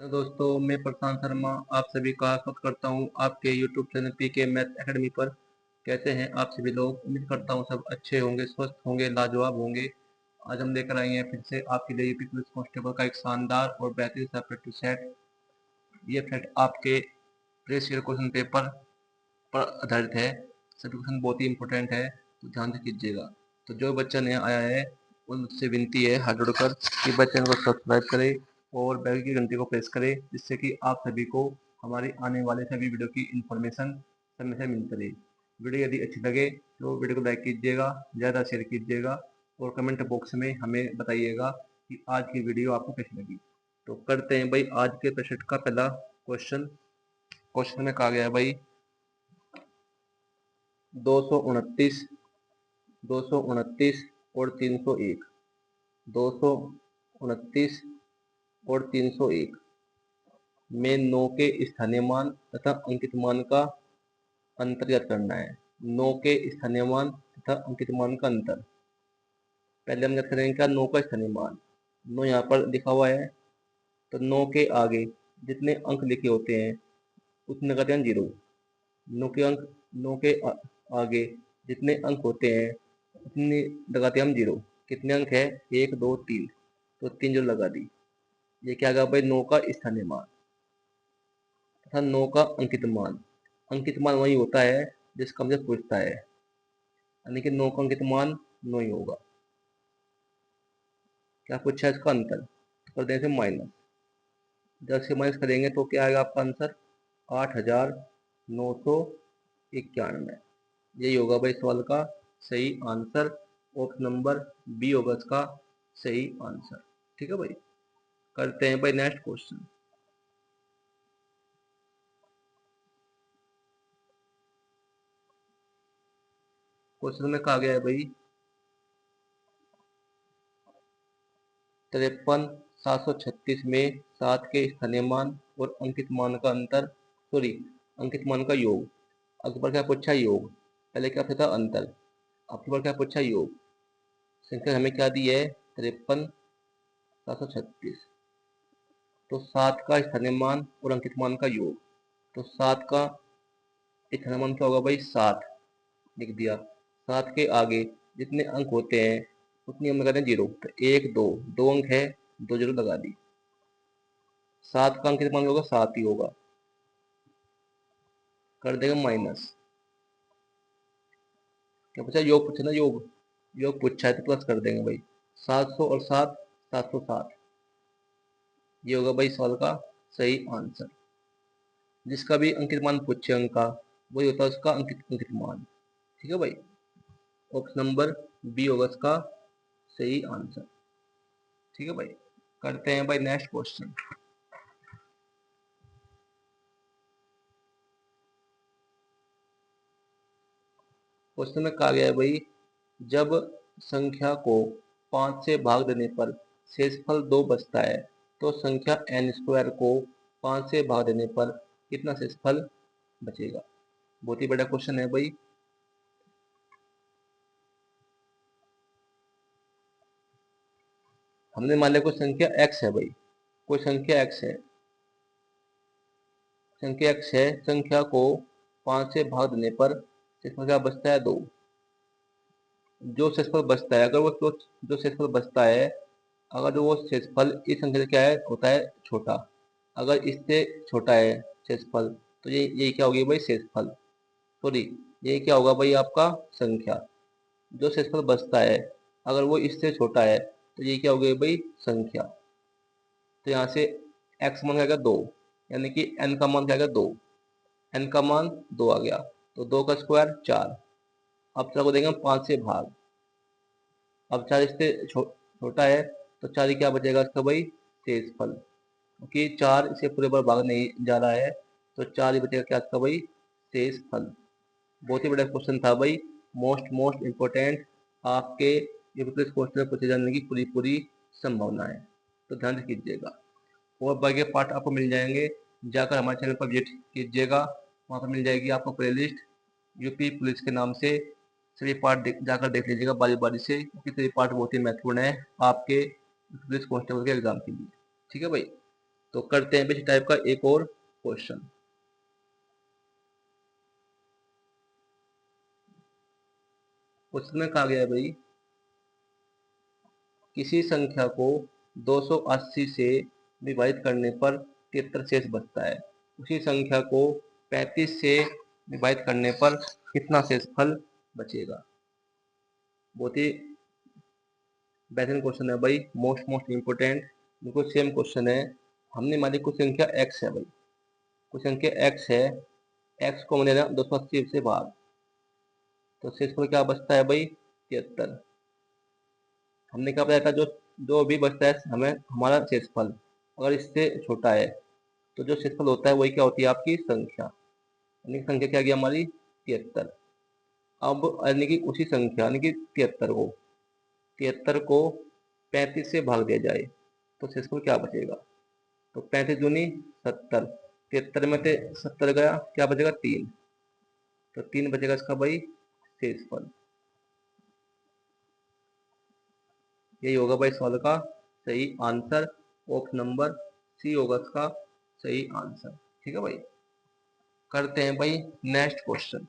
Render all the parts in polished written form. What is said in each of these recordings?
तो दोस्तों, मैं प्रशांत शर्मा आप सभी का स्वागत करता हूं आपके YouTube channel PK math academy पर। कैसे हैं आप सभी लोग? उम्मीद करता हूं सब अच्छे होंगे, स्वस्थ होंगे, लाजवाब होंगे। आज हम लेकर आए हैं फिर से आपके लिए यूपी पुलिस कांस्टेबल का एक शानदार और बेहतरीन सा प्रैक्टिस सेट। ये सेट आपके प्रीवियस ईयर क्वेश्चन पेपर पर आधारित है। सभी क्वेश्चन बहुत ही इंपॉर्टेंट है, तो ध्यान से कीजिएगा। तो जो बच्चा नया आया है उनसे विनती है हाथ जोड़कर कि बच्चे को सब्सक्राइब करे और बेल की घंटी को प्रेस करें, जिससे कि आप सभी को हमारी आने वाले सभी वीडियो की इन्फॉर्मेशन समय से मिलती रहे। वीडियो यदि अच्छी लगे तो वीडियो को लाइक कीजिएगा, ज़्यादा शेयर कीजिएगा और कमेंट बॉक्स में हमें बताइएगा कि आज की वीडियो आपको कैसी लगी। तो करते हैं भाई आज के प्रश्न का पहला क्वेश्चन। क्वेश्चन में कहा गया है भाई 229 229 और 301। 229 और 301 में 9 के स्थानीय मान तथा अंकित मान का अंतर ज्ञात करना है। 9 के स्थानीय मान तथा अंकित मान का अंतर। पहले हम ज्ञात करेंगे क्या 9 का स्थानीय मान। 9 यहाँ पर लिखा हुआ है, तो 9 के आगे जितने अंक लिखे होते हैं उतने लगाते हैं 0। 9 के आगे जितने अंक होते हैं उतने लगाते हैं हम 0। कितने अंक है? 1 2 3, तो 3 जो लगा दी। ये क्या गया भाई? 9 का स्थानीय मान तथा 9 का अंकित मान। अंकित मान वही होता है जिसका हमसे पूछता है, यानी कि 9 का अंकित मान 9 ही होगा। क्या पूछा है? इसका अंतर। तो कर देंगे माइनस। जब से माइनस करेंगे तो क्या आएगा आपका आंसर? 8,991। यही होगा भाई सवाल का सही आंसर। ऑप्शन नंबर बी होगा इसका सही आंसर। ठीक है भाई। करते हैं भाई नेक्स्ट क्वेश्चन। क्वेश्चन में कहा गया है भाई 53,736 में 7 के स्थानीय मान और अंकित मान का अंतर, सॉरी अंकित मान का योग। अगली बार क्या पूछा? योग। पहले क्या पूछा था? अंतर। अब बार क्या पूछा? योग। संख्या हमें क्या दी है? 53,736। तो 7 का स्थानीय मान और अंकित मान का योग। तो 7 का स्थानीय मान क्या होगा भाई? 7 लिख दिया। 7 के आगे जितने अंक होते हैं उतनी हम लगाते हैं 0। तो 1 2, 2 अंक है, 2 0 लगा दी। 7 का अंकित मान होगा 7 ही होगा। कर देगा माइनस। क्या पूछा? योग पूछा ना, योग। योग पूछा है तो प्लस कर देंगे भाई। 700 और 7 707। ये होगा भाई सवाल का सही आंसर। जिसका भी अंकित मान पूछे अंक का, वही होता है उसका अंकित मान। ठीक है भाई। ऑप्शन नंबर बी होगा इसका सही आंसर। ठीक है भाई। करते हैं भाई नेक्स्ट क्वेश्चन। क्वेश्चन में कहा गया है भाई जब संख्या को 5 से भाग देने पर शेषफल 2 बचता है तो संख्या n स्क्वायर को 5 से भाग देने पर कितना शेषफल बचेगा? बहुत ही बड़ा क्वेश्चन है भाई। हमने मान लिया कोई संख्या x है भाई, कोई संख्या x है, संख्या x है। संख्या को 5 से भाग देने पर शेषफल क्या बचता है? 2। जो शेषफल बचता है, अगर वो जो शेषफल बचता है, अगर जो वो शेषफल इस संख्या से क्या है होता है? छोटा। अगर इससे छोटा है शेषफल तो ये क्या होगी भाई? शेषफल। सॉरी, ये क्या होगा भाई? आपका संख्या। जो शेषफल बचता है अगर वो इससे छोटा है तो ये क्या हो गई भाई? संख्या। तो यहाँ से x मान क्या? 2, यानी कि n का मान क्या? 2। n का मान 2 आ गया, तो 2 का स्क्वायर 4। अब 4 को देंगे हम 5 से भाग। अब 4 इससे छोटा है तो 4 ही क्या बचेगा इसका भाई? शेषफल। क्योंकि 4 इसे पूरे बार भाग नहीं जा रहा है, तो 4 ही बचेगा क्या इसका भाई? शेषफल। बहुत ही बड़ा क्वेश्चन था भाई, मोस्ट इम्पोर्टेंट। आपके यूपीएससी क्वेश्चन में पूछे जाने की पूरी पूरी संभावना है, तो ध्यान से कीजिएगा। और बाकी पार्ट आपको मिल जाएंगे, जाकर हमारे चैनल पर विजिट कीजिएगा। वहाँ पर मिल जाएगी आपको प्लेलिस्ट यूपी पुलिस के नाम से। सभी पार्ट जाकर देख लीजिएगा बारी बारी से, क्योंकि सभी पार्ट बहुत ही महत्वपूर्ण है आपके पुलिस कांस्टेबल के एग्जाम के लिए। ठीक है भाई। तो करते हैं इसी टाइप का एक और क्वेश्चन। क्वेश्चन में कहा गया है भाई, किसी संख्या को 280 से विभाजित करने पर 73 शेष बचता है, उसी संख्या को 35 से विभाजित करने पर कितना शेषफल बचेगा। बहुत ही बेहतरीन क्वेश्चन है भाई, मोस्ट इंपोर्टेंट। बिल्कुल सेम क्वेश्चन है। हमने मान ली कुछ संख्या x है भाई, कुछ संख्या x है, x को हमने ना 280 से भाग, तो शेषफल क्या बचता है भाई 73। हमने क्या बताया था, जो जो भी बचता है हमें हमारा शेषफल अगर इससे छोटा है तो जो शेषफल होता है वही क्या होती है आपकी संख्या, यानी कि संख्या क्या गई हमारी 73। अब यानी कि उसी संख्या यानी कि 73 को 35 से भाग दिया जाए तो शेषफल क्या बचेगा। तो 35 दूनी 70, 73 में से 70 गया, क्या बचेगा 3, तो 3 बचेगा इसका भाई शेषफल। यही होगा भाई सवाल का सही आंसर, ऑप्शन नंबर सी होगा इसका सही आंसर। ठीक है भाई, करते हैं भाई नेक्स्ट क्वेश्चन।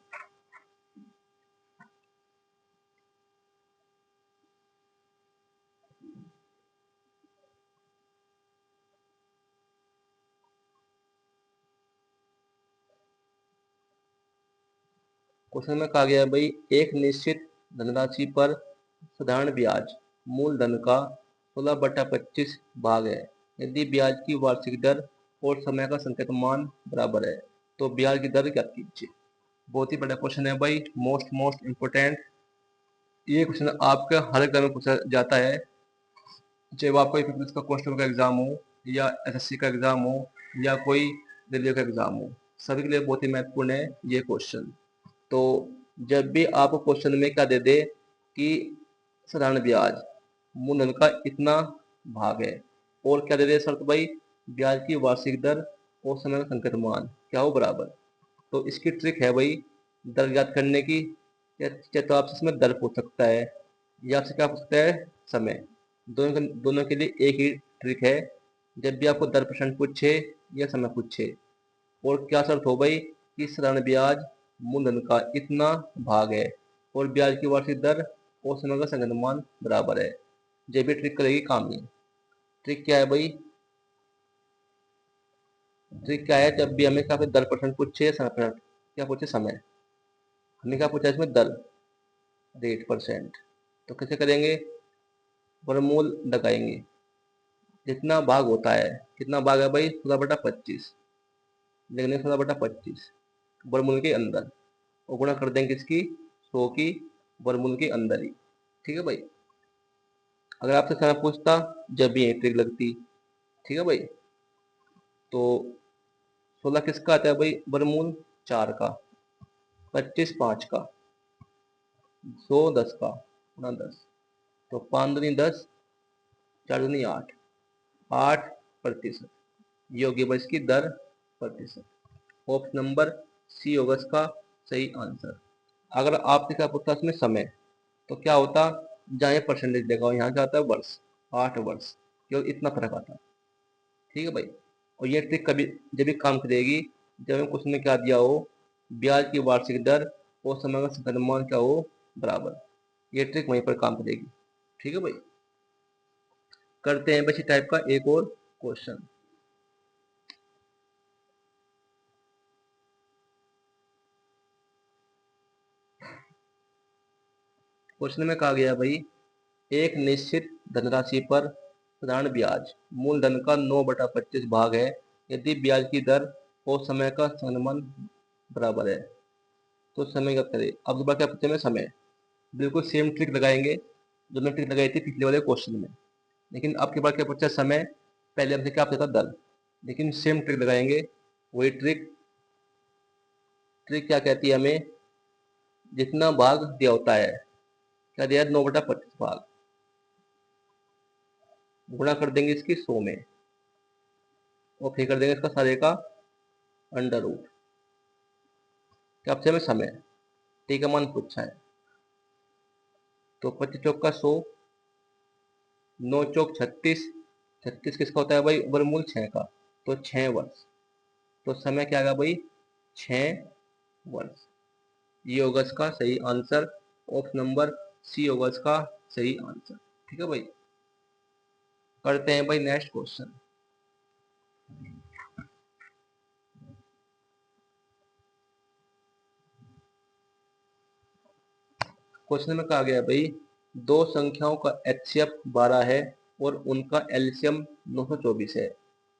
क्वेश्चन में कहा गया है भाई, एक निश्चित धनराशि पर साधारण ब्याज मूलधन का 16/25 भाग है, यदि ब्याज की वार्षिक दर और समय का संकेत मान बराबर है तो ब्याज की दर ज्ञात कीजिए। बहुत ही बड़ा क्वेश्चन है भाई, मोस्ट इंपोर्टेंट। ये क्वेश्चन आपका हर एग्जाम में पूछा जाता है, चाहे आपका फिजिक्स का कांस्टेबल का एग्जाम हो या एसएससी का एग्जाम हो या कोई रेलवे का एग्जाम हो, सभी के लिए बहुत ही महत्वपूर्ण है ये क्वेश्चन। तो जब भी आपको क्वेश्चन में क्या दे दे कि साधारण ब्याज मूलधन का इतना भाग है और क्या दे दे शर्त भाई, ब्याज की वार्षिक दर और समय का संकेत मान क्या हो बराबर, तो इसकी ट्रिक है भाई दर ज्ञात करने की। या तो आपसे इसमें दर पूछ सकता है या आपसे क्या पूछ सकता है समय, दोनों के लिए एक ही ट्रिक है। जब भी आपको दर परसेंट पूछे या समय पूछे और क्या शर्त हो भाई कि साधारण ब्याज मूलधन का इतना भाग है और ब्याज की वार्षिक दर और समय का संकेत मान बराबर है, जब भी ट्रिक करेगी काम नहीं। ट्रिक क्या है भाई, ट्रिक क्या है, जब भी हमें क्या दर परसेंट पूछे या समय परसेंट, क्या पूछे समय, हमने क्या पूछा इसमें दर रेट परसेंट, तो कैसे करेंगे, वर्गमूल लगाएंगे, जितना भाग होता है, कितना भाग है भाई 16/25, लेंगे 16/25 वर्गमूल के अंदर और गुणा कर देंगे किसकी 100 की वर्गमूल के अंदर ही। ठीक है भाई, अगर आपसे समय पूछता जब भी ट्रिक लगती। ठीक है भाई, तो 16 किसका आता है भाई वर्गमूल 4 का, 25 5 का, 100 10 का, गुणा 10, तो 5 दूनी 10, 4 दूनी 8, 8%, ये होगी भाई इसकी दर प्रतिशत। ऑप्शन नंबर सी होगा इसका सही आंसर। अगर आपसे क्या पूछता इसमें समय, तो क्या होता, जहाँ ये परसेंटेज देगा यहाँ क्या आता है वर्ष, 8 वर्ष, केवल इतना फर्क आता है। ठीक है भाई, और ये ट्रिक कभी जब भी काम करेगी जब हमें क्वेश्चन में क्या दिया हो, ब्याज की वार्षिक दर और समय का संकेत मान क्या हो बराबर, ये ट्रिक वहीं पर काम करेगी। ठीक है भाई, करते हैं बच्चे टाइप का एक और क्वेश्चन। क्वेश्चन में कहा गया भाई, एक निश्चित धनराशि पर साधारण ब्याज मूलधन का 9/25 भाग है, यदि ब्याज की दर और समय का संबंध बराबर है तो समय क्या करें। अब दोबारा क्या पूछे में समय, बिल्कुल सेम ट्रिक लगाएंगे जो मैं ट्रिक लगाई थी पिछले वाले क्वेश्चन में, लेकिन आपके पास क्या पूछा समय, पहले हमसे क्या पूछा था दर, लेकिन सेम ट्रिक लगाएंगे। वही ट्रिक, ट्रिक क्या कहती है हमें, जितना भाग दिया होता है, क्या दिया है 9/25 भाग, गुणा कर देंगे इसकी 100 में और फिर कर देंगे इसका सारे का अंडर रूट। क्या आपसे हमें समय टी का मान पूछा है, तो 25 चौक का 100, 9 चौक 36, 36 किसका होता है भाई वर्गमूल 6 का, तो 6 वर्ष। तो समय क्या आएगा भाई? 6 वर्ष। ये होगा इसका सही आंसर। ऑप्शन नंबर सी होगा इसका सही आंसर। ठीक है भाई, करते हैं भाई नेक्स्ट क्वेश्चन। क्वेश्चन में कहा गया भाई, दो संख्याओं का एचसीएफ 12 है और उनका एलसीएम 924 है।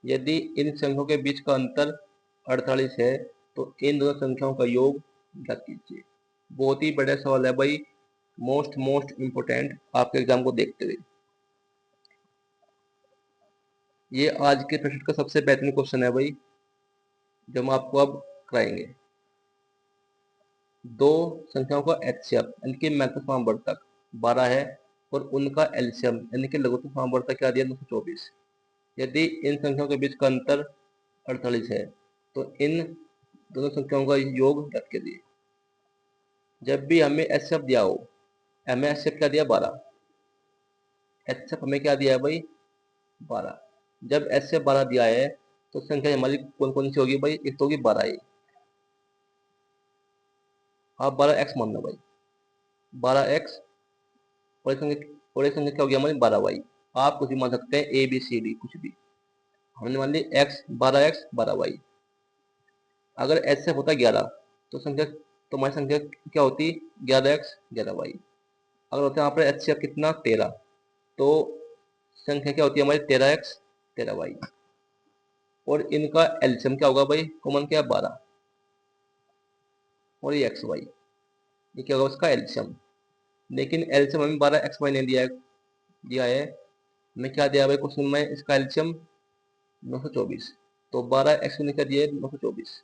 यदि इन संख्याओं के बीच का अंतर 48 है तो इन दोनों संख्याओं का योग ज्ञात कीजिए। बहुत ही बड़ा सवाल है भाई, मोस्ट इंपोर्टेंट आपके एग्जाम को देखते हुए। ये आज के प्रश्न का सबसे बेहतरीन क्वेश्चन है भाई, जो हम आपको अब कराएंगे। दो संख्याओं का एचसीएफ यानी कि महत्तम समावर्तक 12 है और उनका एलसीएम यानी कि लघुत्तम समावर्तक क्या दिया? 924। यदि इन संख्याओं के बीच का अंतर 48 है तो इन दोनों संख्याओं का योग ज्ञात कीजिए। जब भी हमें एचसीएफ दिया हो, हमें एचसीएफ क्या दिया? 12। एचसीएफ हमें क्या दिया है भाई? 12। जब एचसीएफ 12 दिया है तो संख्या हमारी कौन कौन सी होगी भाई? एक तो होगी 12 ही, आप 12x मान लो भाई, 12x। और एक संख्या क्या होगी हमारी? 12y। आप कुछ भी मान सकते हैं, ए बी सी डी कुछ भी। हमने मान ली x 12x 12y। अगर एचसीएफ होता 11 तो संख्या, तो हमारी संख्या क्या होती? 11x 11y। अगर होता है यहाँ पर एचसीएफ कितना? 13, तो संख्या क्या होती है हमारी? 13x 13y। और इनका एलसीएम क्या होगा भाई? कॉमन क्या है? 12 और ये xy। ये क्या होगा उसका एलसीएम? लेकिन एलसीएम हमें 12xy ने दिया है। हमें क्या दिया भाई क्वेश्चन में? इसका एलसीएम 924। तो 12x ने क्या दिया है? 924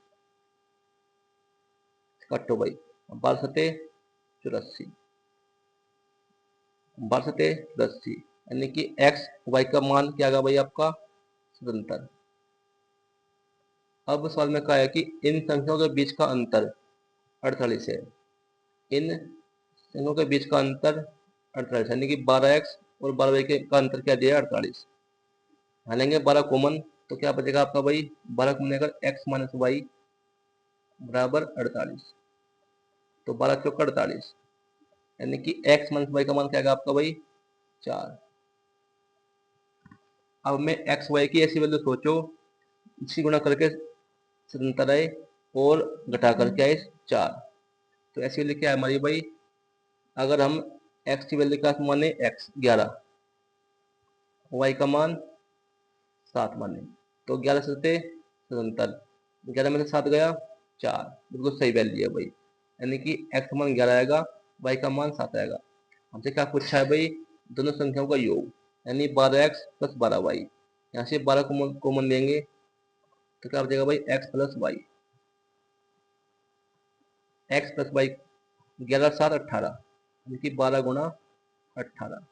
काटो भाई, 12 सते 84, 12 सते 84, यानी कि एक्स वाई का मान क्या आएगा भाई आपका? 77। अब सवाल में कहा है कि इन संख्याओं के बीच का अंतर 48 है। इन संख्याओं के बीच का अंतर 48 यानी कि 12x और 12y का अंतर क्या दिया है? 48। लेंगे 12 कॉमन तो क्या बचेगा आपका भाई? 12 कॉमन लेकर x माइनस वाई बराबर 48। तो 12 चौका 48, यानी कि x माइनस वाई का मान क्या आएगा आपका भाई? 4। अब मैं एक्स वाई की ऐसी वैल्यू सोचो, इसी गुणा करके 77 आए और घटा करके आए 4। तो ऐसी वैल्यू क्या है हमारी भाई? अगर हम x की वैल्यू क्या माने? x 11, y का मान 7 माने, तो 11 सते 77, 11 में से 7 गया 4। बिल्कुल सही वैल्यू है भाई, यानी कि x का मान 11 आएगा, y का मान 7 आएगा। हमसे क्या पूछा है भाई? दोनों संख्याओं का योग, यानी 12x प्लस 12y। यहाँ से 12 कॉमन लेंगे तो क्या बचेगा भाई? x plus y. X plus y 11 7 18, यानी कि 12 गुणा 18।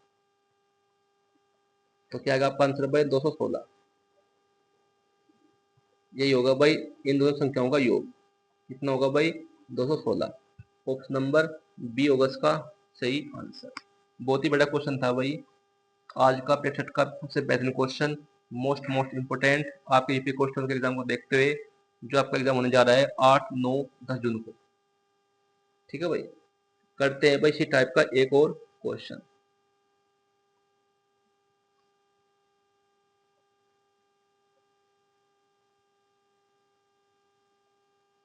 तो क्या आएगा आपका आंसर भाई? 216। यही होगा भाई इन दोनों संख्याओं का योग। कितना होगा भाई? 216। ऑप्शन नंबर बी होगा इसका सही आंसर। बहुत ही बड़ा क्वेश्चन था भाई, आज का पेपर का सबसे बेहतरीन क्वेश्चन, मोस्ट इंपोर्टेंट आपके यूपी क्वेश्चन के एग्जाम को देखते हुए, जो आपका एग्जाम होने जा रहा है 8 9 10 जून को। ठीक है भाई, करते हैं भाई इसी टाइप का एक और क्वेश्चन।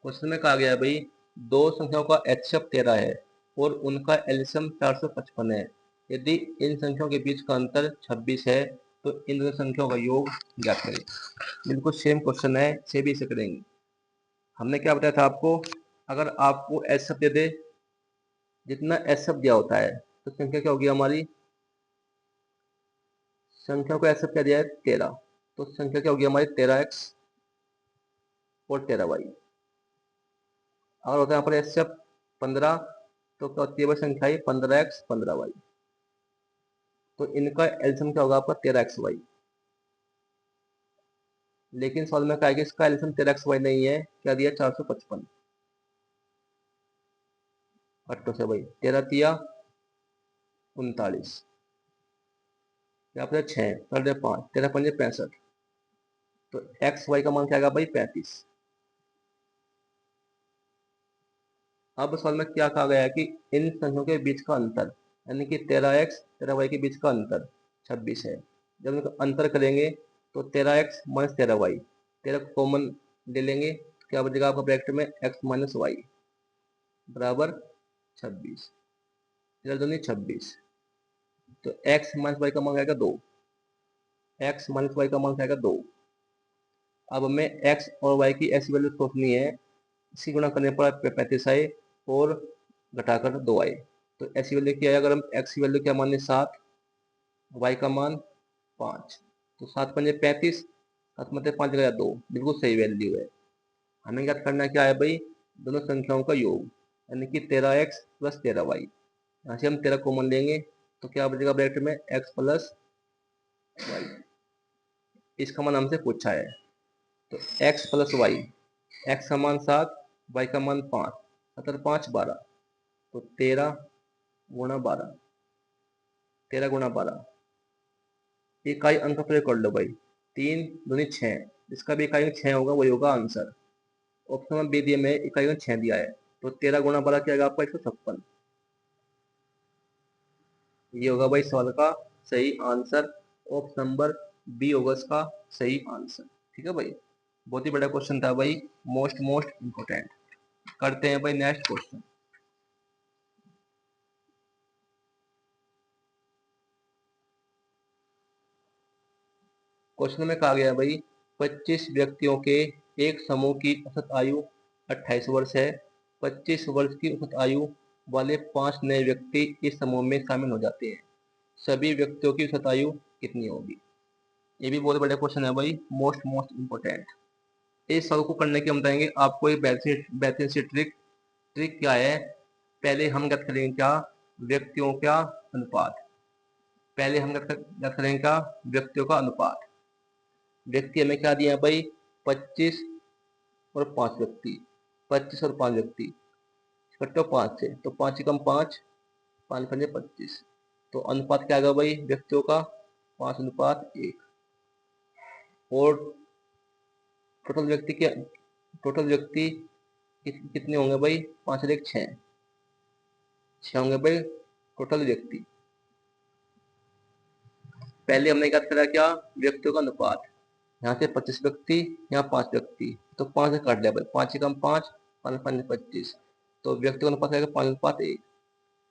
क्वेश्चन में कहा गया है भाई, दो संख्याओं का एचसीएफ 13 है और उनका एलसीएम 455 है। यदि इन संख्याओं के बीच का अंतर 26 है तो इन दोनों संख्याओं का योग ज्ञात करें। बिल्कुल सेम क्वेश्चन है, से भी इसे करेंगे। हमने क्या बताया था आपको? अगर आपको एचसीएफ दे दे, जितना एचसीएफ दिया होता है तो संख्या क्या होगी हमारी? संख्या को एचसीएफ क्या दिया है? 13, तो संख्या क्या होगी हमारी? 13x और 13y। अगर होता है यहाँ पर एचसीएफ 15 तो क्या होती है भाई संख्या? 15x 15y। तो इनका एलसीएम क्या होगा आपका? 13xy। लेकिन सवाल में कहा है कि इसका एलसीएम 13xy नहीं है, क्या दिया? 455। अट्ठो से भाई 13 तिया 39, यहाँ पर 6 13 5 13 5 65, तो एक्स वाई का मान क्या आएगा भाई 35। अब सवाल में क्या कहा गया है कि इन संख्याओं के बीच का अंतर, यानी कि 13x 13y के बीच का अंतर 26 है। जब इनका अंतर करेंगे तो 13x माइनस 13y, 13 कॉमन ले लेंगे, क्या बचेगा आपका ब्रैकेट में x माइनस वाई बराबर 26, 13 दूनी 26। तो x माइनस वाई का मान आएगा 2, x माइनस वाई का मान आएगा 2। अब हमें x और y की ऐसी वैल्यू सोचनी है, इसी गुणा करने पर 35 आए और घटाकर 2 आए। तो ऐसी वैल्यू क्या है, अगर हम x की वैल्यू क्या माने 7, y का मान 5, तो 7 पंजे 35, 7 में 5 गया 2, बिल्कुल सही वैल्यू है। हमें क्या करना क्या है भाई, दोनों संख्याओं का योग, यानी कि 13x प्लस 13y। यहाँ से हम 13 कॉमन लेंगे तो क्या बचेगा ब्रैकेट में x प्लस वाई। इसका मान हमसे पूछा है, तो x प्लस वाई, x का मान 7, y का मान 5, 7 5 12, तो 13 गुणा 12, 13 गुणा 12, इकाई अंक का प्रयोग कर लो भाई, 3 दूनी 6, जिसका भी इकाई अंक 6 होगा वही होगा आंसर। ऑप्शन में बी दिए में इकाई अंक 6 दिया है, तो 13 गुणा 12 क्या आएगा आपका 156। ये होगा भाई सवाल का सही आंसर, ऑप्शन नंबर बी होगा इसका सही आंसर। ठीक है भाई, बहुत ही बड़ा क्वेश्चन था भाई, मोस्ट इंपोर्टेंट। करते हैं भाई नेक्स्ट क्वेश्चन। क्वेश्चन में कहा गया भाई 25 व्यक्तियों के एक समूह की औसत आयु 28 वर्ष है। 25 वर्ष की औसत आयु वाले 5 नए व्यक्ति इस समूह में शामिल हो जाते हैं। सभी व्यक्तियों की औसत आयु कितनी होगी? ये भी बहुत बड़ा क्वेश्चन है भाई, मोस्ट इंपोर्टेंट। इस सवाल को करने के हम बताएंगे आपको एक बेहतरीन सी ट्रिक। ट्रिक क्या है, पहले हम ज्ञात करेंगे क्या, व्यक्तियों का अनुपात। पहले हम ज्ञात करेंगे क्या, व्यक्तियों का अनुपात। व्यक्ति हमें क्या दिया भाई, 25 और 5 व्यक्ति, 25 और 5 व्यक्ति, कटो 5 से, तो 5 कम 5, 5 पंजे 25, तो अनुपात क्या आएगा भाई व्यक्तियों का 5:1। और टोटल व्यक्ति कितने होंगे भाई, 5 और 1 6, 6 होंगे भाई टोटल व्यक्ति। पहले हमने क्या करा, क्या व्यक्तियों का अनुपात, यहाँ से 25 व्यक्ति, यहाँ 5 व्यक्ति, तो 5 से काट लिया भाई, 5 कम 5, 5 5 25, तो व्यक्तियों का अनुपात आएगा 5:1।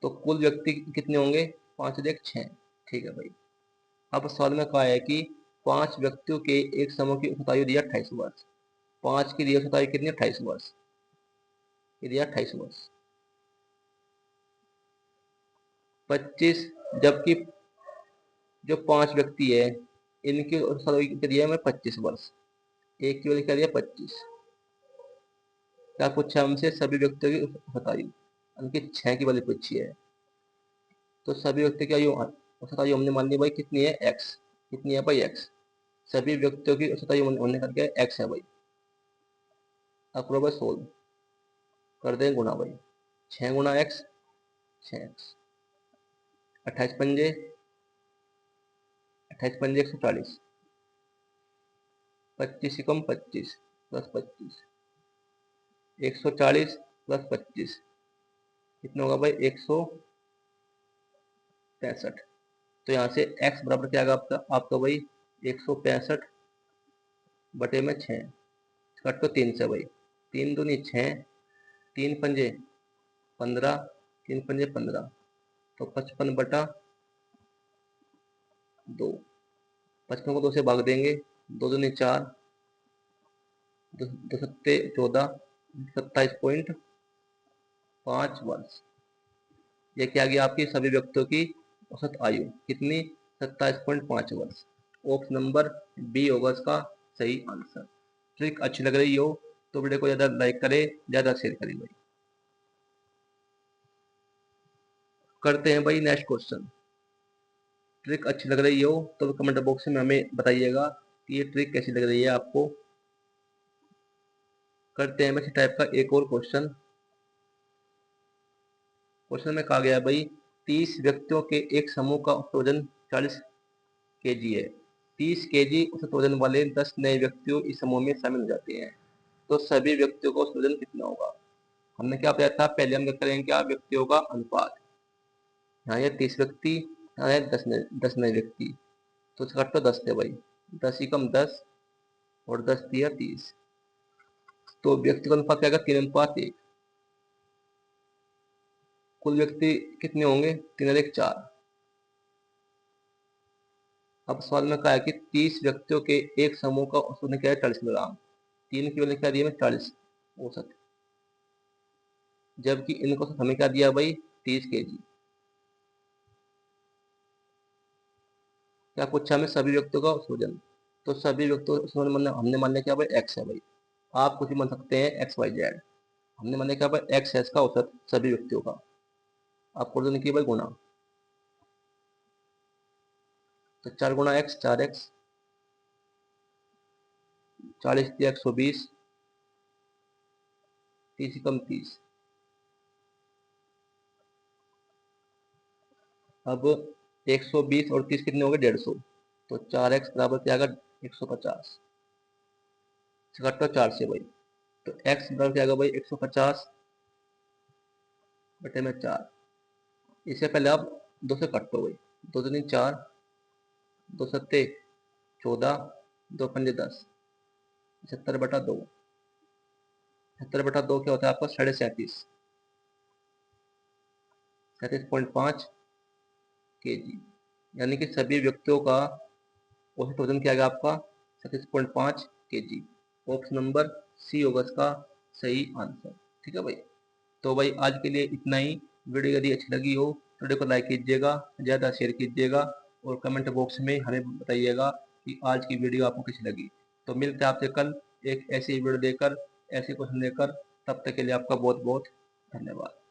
तो कुल व्यक्ति कितने होंगे, 5 और 1 6। ठीक है भाई, अब सवाल में कहा है कि 5 व्यक्तियों के एक समूह की औसत आयु दिया 28 वर्ष। 5 की दिया औसत आयु कितनी, 28 वर्ष, ये दिया 28 वर्ष। 25, जबकि जो 5 व्यक्ति है इनकी औसत आयु कितनी दिया है 25 वर्ष, एक की वजह क्या दिया 25। क्या पूछा हमसे, सभी व्यक्तियों की औसत आयु, उनकी 6 की वैल्यू पूछी है। तो सभी व्यक्तियों की आयु, औसत आयु हमने मान ली भाई कितनी है x, कितनी है भाई x। सभी व्यक्तियों की औसत आयु हमने करके x है भाई। अब करो भाई सोल्व, कर दें गुणा भाई, 6 गुणा x 6x, 28 पंजे 140, 25 कम 25 प्लस 25, 140 प्लस 25 कितना होगा भाई 165। तो यहाँ से x बराबर क्या आएगा आपका भाई 165 बटे में 6, कट तो 3 से भाई, 3 दूनी 6, 3 पंजे 15, 3 पंजे 15, तो 55 बटा 2, 55 को 2 से भाग देंगे, 2 दूनी 4, 2 सत्ते 14, 27.5 वर्ष। ये क्या गया आपकी सभी व्यक्तियों की औसत आयु कितनी, 27.5 वर्ष। ऑप्शन नंबर बी होगा इसका सही आंसर। ट्रिक अच्छी लग रही हो तो वीडियो को ज़्यादा लाइक करें, ज़्यादा शेयर करें भाई। करते हैं भाई नेक्स्ट क्वेश्चन। ट्रिक अच्छी लग रही हो तो कमेंट बॉक्स में हमें बताइएगा कि ये ट्रिक कैसी लग रही है आपको। करते हैं इसी टाइप का एक और क्वेश्चन। क्वेश्चन में कहा गया भाई 30 व्यक्तियों के एक समूह का औसत वजन 40 kg है। 30 केजी औसत वजन वाले 10 नए व्यक्तियों इस समूह में शामिल हो जाते हैं, तो सभी व्यक्तियों का औसत वजन कितना होगा? हमने क्या बताया था, पहले हम करेंगे क्या, व्यक्तियों का अनुपात। यहाँ ये 30 व्यक्ति, यहाँ है 10 नए व्यक्ति, तो इसका तो 10 थे भाई, 10 ही कम 10 और 10 दिया 30, तो व्यक्ति का अनुपात क्या आएगा, 3:1। कुल व्यक्ति कितने होंगे, 3 और 1 4। अब सवाल में कहा है कि 30 व्यक्तियों के एक समूह का औसत वजन क्या है, 40 किलोग्राम। 3 की वैल्यू क्या दिया है, 40 औसत, जबकि इनको हमें क्या दिया भाई, 30 केजी। क्या पूछा हमें, सभी व्यक्तियों का औसत वजन, तो सभी व्यक्तियों का औसत वजन हमने मान लिया क्या भाई, एक्स है भाई। आप कुछ भी मान सकते हैं, एक्स वाई जेड। हमने मान लिया क्या भाई, एक्स है इसका औसत सभी व्यक्तियों का। आप कर दो भाई गुणा, तो 4 गुणा एक्स 4x, 40 दिया 120, 30 कम 30। अब 120 और 30 कितने हो गए, 150, तो 4x बराबर क्या आएगा, 150, घटो 4 से भाई, तो x बराबर क्या आएगा भाई, 150 बटे में 4। इससे पहले आप 2 से कटो भाई, 2 दूनी 4, 2 सत्ते 14, 2 पंजे 10, 70 बटा 2। 70 बटा 2 क्या होता है आपका, 37.5, 37.5 केजी। यानी कि सभी व्यक्तियों का औसत वजन क्या आएगा आपका, 37.5 केजी। ऑप्शन नंबर सी होगा इसका सही आंसर। ठीक है भाई, तो भाई आज के लिए इतना ही। वीडियो यदि अच्छी लगी हो तो वीडियो को लाइक कीजिएगा, ज़्यादा शेयर कीजिएगा और कमेंट बॉक्स में हमें बताइएगा कि आज की वीडियो आपको कैसी लगी। तो मिलते हैं आपसे कल एक ऐसी वीडियो देकर, ऐसे क्वेश्चन लेकर। तब तक के लिए आपका बहुत बहुत धन्यवाद।